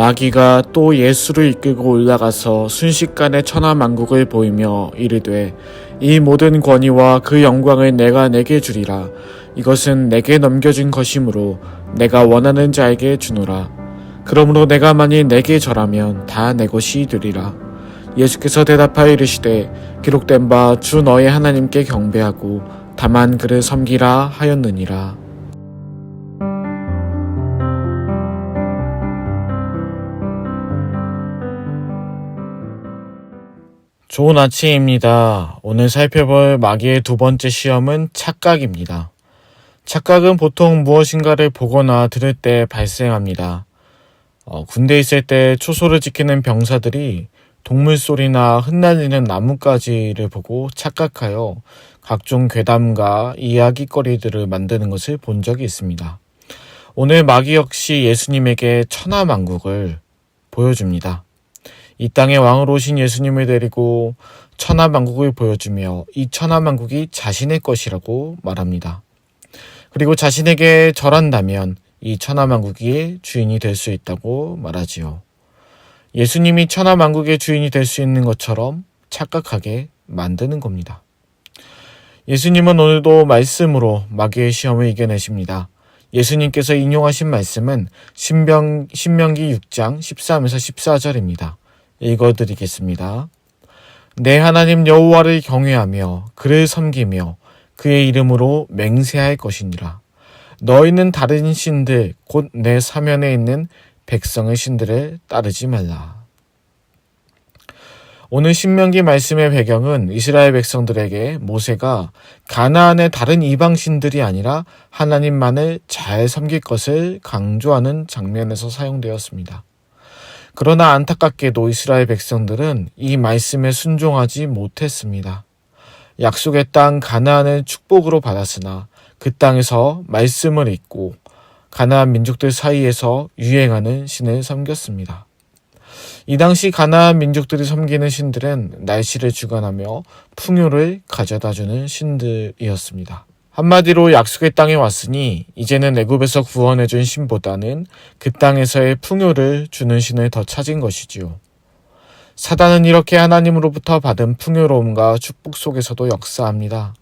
마귀가 또 예수를 이끌고 올라가서 순식간에 천하만국을 보이며 이르되 이 모든 권위와 그 영광을 내가 내게 주리라. 이것은 내게 넘겨준 것이므로 내가 원하는 자에게 주노라. 그러므로 내가 만일 내게 절하면 다 내 것이 되리라. 예수께서 대답하여 이르시되 기록된 바 주 너의 하나님께 경배하고 다만 그를 섬기라 하였느니라. 좋은 아침입니다. 오늘 살펴볼 마귀의 두 번째 시험은 착각입니다. 착각은 보통 무엇인가를 보거나 들을 때 발생합니다. 군대에 있을 때 초소를 지키는 병사들이 동물 소리나 흩날리는 나뭇가지를 보고 착각하여 각종 괴담과 이야기거리들을 만드는 것을 본 적이 있습니다. 오늘 마귀 역시 예수님에게 천하만국을 보여줍니다. 이 땅의 왕으로 오신 예수님을 데리고 천하만국을 보여주며 이 천하만국이 자신의 것이라고 말합니다. 그리고 자신에게 절한다면 이 천하만국의 주인이 될 수 있다고 말하지요. 예수님이 천하만국의 주인이 될 수 있는 것처럼 착각하게 만드는 겁니다. 예수님은 오늘도 말씀으로 마귀의 시험을 이겨내십니다. 예수님께서 인용하신 말씀은 신명기 6장 13에서 14절입니다. 읽어드리겠습니다. 내 하나님 여호와를 경외하며 그를 섬기며 그의 이름으로 맹세할 것이니라. 너희는 다른 신들 곧 내 사면에 있는 백성의 신들을 따르지 말라. 오늘 신명기 말씀의 배경은 이스라엘 백성들에게 모세가 가나안의 다른 이방 신들이 아니라 하나님만을 잘 섬길 것을 강조하는 장면에서 사용되었습니다. 그러나 안타깝게도 이스라엘 백성들은 이 말씀에 순종하지 못했습니다. 약속의 땅 가나안을 축복으로 받았으나 그 땅에서 말씀을 잊고 가나안 민족들 사이에서 유행하는 신을 섬겼습니다. 이 당시 가나안 민족들이 섬기는 신들은 날씨를 주관하며 풍요를 가져다주는 신들이었습니다. 한마디로 약속의 땅에 왔으니 이제는 애굽에서 구원해준 신보다는 그 땅에서의 풍요를 주는 신을 더 찾은 것이지요. 사단은 이렇게 하나님으로부터 받은 풍요로움과 축복 속에서도 역사합니다.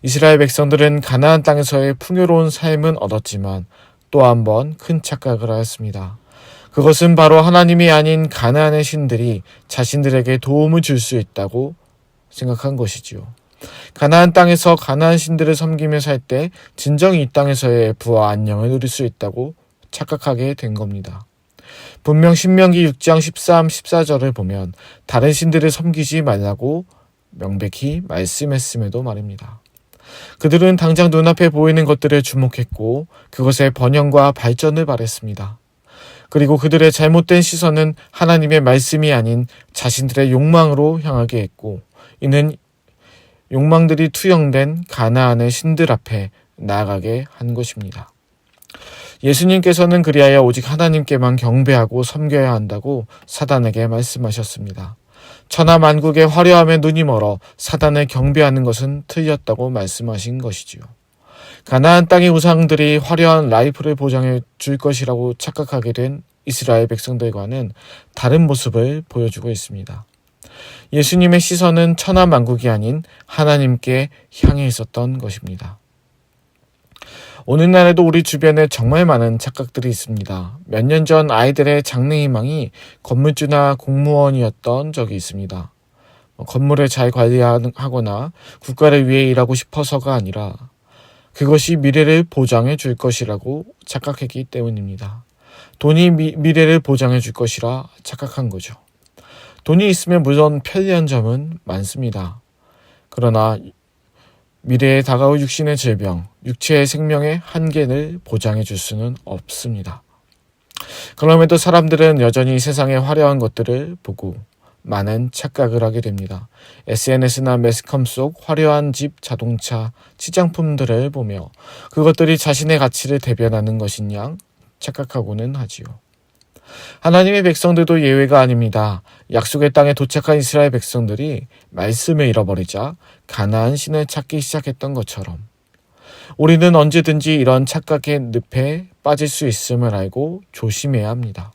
이스라엘 백성들은 가나안 땅에서의 풍요로운 삶은 얻었지만 또 한 번 큰 착각을 하였습니다. 그것은 바로 하나님이 아닌 가나안의 신들이 자신들에게 도움을 줄 수 있다고 생각한 것이지요. 가나안 땅에서 가나안 신들을 섬기며 살 때 진정 이 땅에서의 부와 안녕을 누릴 수 있다고 착각하게 된 겁니다. 분명 신명기 6장 13, 14절을 보면 다른 신들을 섬기지 말라고 명백히 말씀했음에도 말입니다. 그들은 당장 눈앞에 보이는 것들에 주목했고 그것의 번영과 발전을 바랬습니다. 그리고 그들의 잘못된 시선은 하나님의 말씀이 아닌 자신들의 욕망으로 향하게 했고 이는 욕망들이 투영된 가나안의 신들 앞에 나아가게 한 것입니다. 예수님께서는 그리하여 오직 하나님께만 경배하고 섬겨야 한다고 사단에게 말씀하셨습니다. 천하만국의 화려함에 눈이 멀어 사단을 경배하는 것은 틀렸다고 말씀하신 것이지요. 가나안 땅의 우상들이 화려한 라이프를 보장해 줄 것이라고 착각하게 된 이스라엘 백성들과는 다른 모습을 보여주고 있습니다. 예수님의 시선은 천하만국이 아닌 하나님께 향해 있었던 것입니다. 오늘날에도 우리 주변에 정말 많은 착각들이 있습니다. 몇 년 전 아이들의 장래희망이 건물주나 공무원이었던 적이 있습니다. 건물을 잘 관리하거나 국가를 위해 일하고 싶어서가 아니라 그것이 미래를 보장해 줄 것이라고 착각했기 때문입니다. 돈이 미래를 보장해 줄 것이라 착각한 거죠. 돈이 있으면 물론 편리한 점은 많습니다. 그러나 미래에 다가올 육신의 질병, 육체의 생명의 한계를 보장해 줄 수는 없습니다. 그럼에도 사람들은 여전히 세상의 화려한 것들을 보고 많은 착각을 하게 됩니다. SNS나 매스컴 속 화려한 집, 자동차, 치장품들을 보며 그것들이 자신의 가치를 대변하는 것인 양 착각하고는 하지요. 하나님의 백성들도 예외가 아닙니다. 약속의 땅에 도착한 이스라엘 백성들이 말씀을 잃어버리자 가나안 신을 찾기 시작했던 것처럼 우리는 언제든지 이런 착각의 늪에 빠질 수 있음을 알고 조심해야 합니다.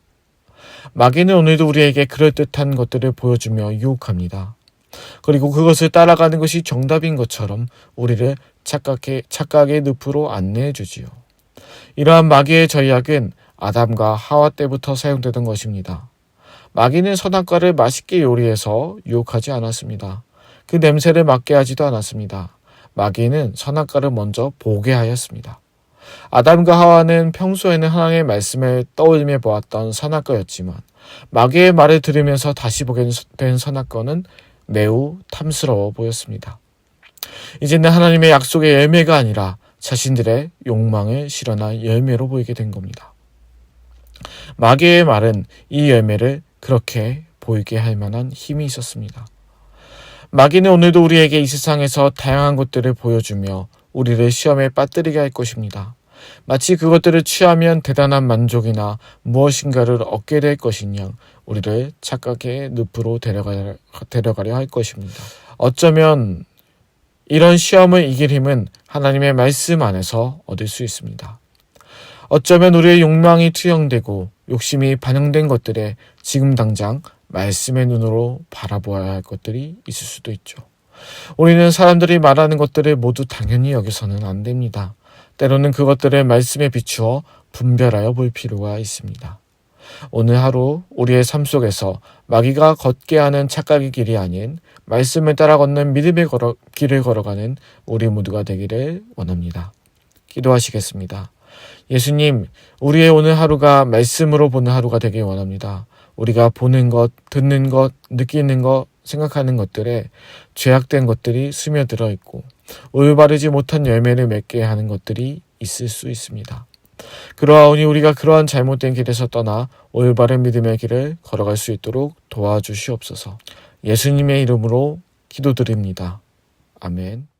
마귀는 오늘도 우리에게 그럴듯한 것들을 보여주며 유혹합니다. 그리고 그것을 따라가는 것이 정답인 것처럼 우리를 착각의 늪으로 안내해 주지요. 이러한 마귀의 전략은 아담과 하와 때부터 사용되던 것입니다. 마귀는 선악과를 맛있게 요리해서 유혹하지 않았습니다. 그 냄새를 맡게 하지도 않았습니다. 마귀는 선악과를 먼저 보게 하였습니다. 아담과 하와는 평소에는 하나님의 말씀을 떠올리며 보았던 선악과였지만 마귀의 말을 들으면서 다시 보게 된 선악과는 매우 탐스러워 보였습니다. 이제는 하나님의 약속의 열매가 아니라 자신들의 욕망을 실현한 열매로 보이게 된 겁니다. 마귀의 말은 이 열매를 그렇게 보이게 할 만한 힘이 있었습니다. 마귀는 오늘도 우리에게 이 세상에서 다양한 것들을 보여주며 우리를 시험에 빠뜨리게 할 것입니다. 마치 그것들을 취하면 대단한 만족이나 무엇인가를 얻게 될 것인 양 우리를 착각의 늪으로 데려가려 할 것입니다. 어쩌면 이런 시험을 이길 힘은 하나님의 말씀 안에서 얻을 수 있습니다. 어쩌면 우리의 욕망이 투영되고 욕심이 반영된 것들에 지금 당장 말씀의 눈으로 바라보아야 할 것들이 있을 수도 있죠. 우리는 사람들이 말하는 것들을 모두 당연히 여기서는 안 됩니다. 때로는 그것들을 말씀에 비추어 분별하여 볼 필요가 있습니다. 오늘 하루 우리의 삶 속에서 마귀가 걷게 하는 착각의 길이 아닌 말씀을 따라 걷는 믿음의 길을 걸어가는 우리 모두가 되기를 원합니다. 기도하시겠습니다. 예수님, 우리의 오늘 하루가 말씀으로 보는 하루가 되길 원합니다. 우리가 보는 것, 듣는 것, 느끼는 것, 생각하는 것들에 죄악된 것들이 스며들어 있고 올바르지 못한 열매를 맺게 하는 것들이 있을 수 있습니다. 그러하오니 우리가 그러한 잘못된 길에서 떠나 올바른 믿음의 길을 걸어갈 수 있도록 도와주시옵소서. 예수님의 이름으로 기도드립니다. 아멘.